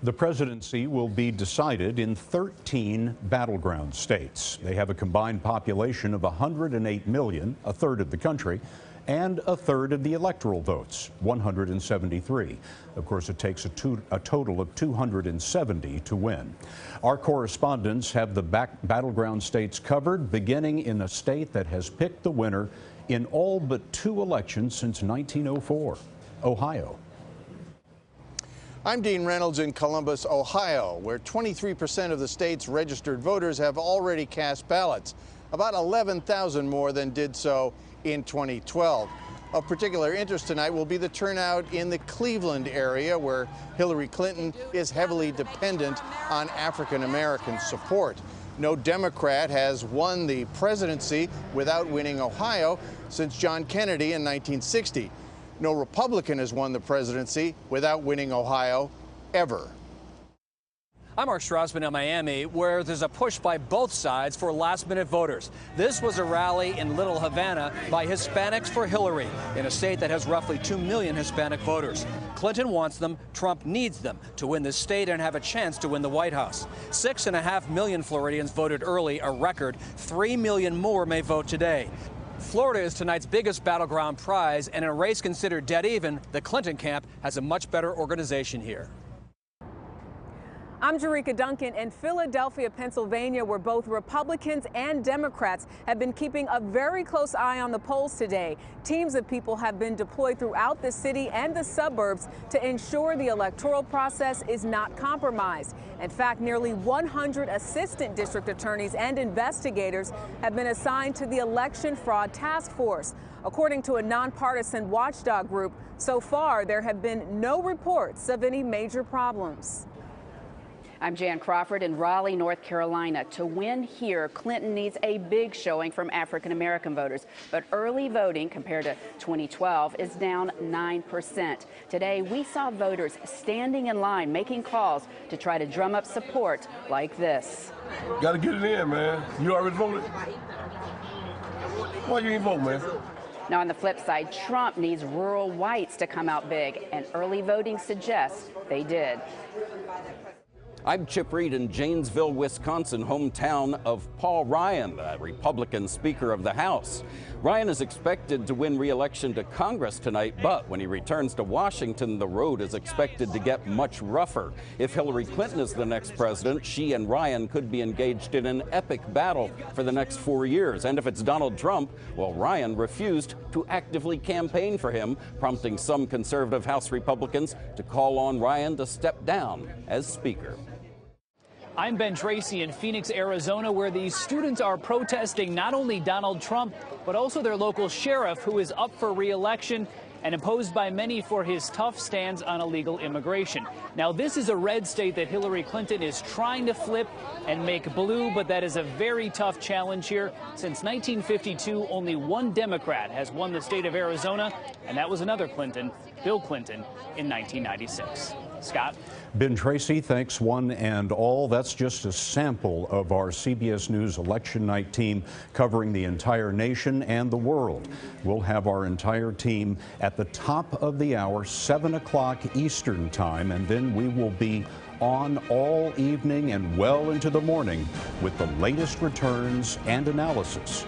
The presidency will be decided in 13 battleground states. They have a combined population of 108 million, a third of the country, and a third of the electoral votes, 173. Of course, it takes a total of 270 to win. Our correspondents have the battleground states covered, beginning in a state that has picked the winner in all but 2 elections since 1904, Ohio. I'm Dean Reynolds in Columbus, Ohio, where 23% of the state's registered voters have already cast ballots, about 11,000 more than did so in 2012. Of particular interest tonight will be the turnout in the Cleveland area, where Hillary Clinton is heavily dependent on African-American support. No Democrat has won the presidency without winning Ohio since John Kennedy in 1960. No Republican has won the presidency without winning Ohio, ever. I'm Mark Strassmann in Miami, where there's a push by both sides for last-minute voters. This was a rally in Little Havana by Hispanics for Hillary, in a state that has roughly 2 million Hispanic voters. Clinton wants them, Trump needs them to win the state and have a chance to win the White House. 6.5 million Floridians voted early, a record. 3 million more may vote today. Florida is tonight's biggest battleground prize, and in a race considered dead even, the Clinton camp has a much better organization here. I'm Jericka Duncan in Philadelphia, Pennsylvania, where both Republicans and Democrats have been keeping a very close eye on the polls today. Teams of people have been deployed throughout the city and the suburbs to ensure the electoral process is not compromised. In fact, nearly 100 assistant district attorneys and investigators have been assigned to the election fraud task force. According to a nonpartisan watchdog group, so far there have been no reports of any major problems. I'm Jan Crawford in Raleigh, North Carolina. To win here, Clinton needs a big showing from African-American voters. But early voting, compared to 2012, is down 9%. Today, we saw voters standing in line, making calls to try to drum up support like this. Gotta get it in, man. You already voted? Why you ain't vote, man? Now, on the flip side, Trump needs rural whites to come out big, and early voting suggests they did. I'm Chip Reid in Janesville, Wisconsin, hometown of Paul Ryan, the Republican Speaker of the House. Ryan is expected to win re-election to Congress tonight, but when he returns to Washington, the road is expected to get much rougher. If Hillary Clinton is the next president, she and Ryan could be engaged in an epic battle for the next 4 years. And if it's Donald Trump, well, Ryan refused to actively campaign for him, prompting some conservative House Republicans to call on Ryan to step down as Speaker. I'm Ben Tracy in Phoenix, Arizona, where these students are protesting not only Donald Trump, but also their local sheriff, who is up for re-election and opposed by many for his tough stance on illegal immigration. Now, this is a red state that Hillary Clinton is trying to flip and make blue, but that is a very tough challenge here. Since 1952, only one Democrat has won the state of Arizona, and that was another Clinton, Bill Clinton, in 1996. Scott? Ben Tracy, thanks one and all. That's just a sample of our CBS News Election Night team covering the entire nation and the world. We'll have our entire team at the top of the hour, 7 o'clock Eastern Time, and then we will be on all evening and well into the morning with the latest returns and analysis.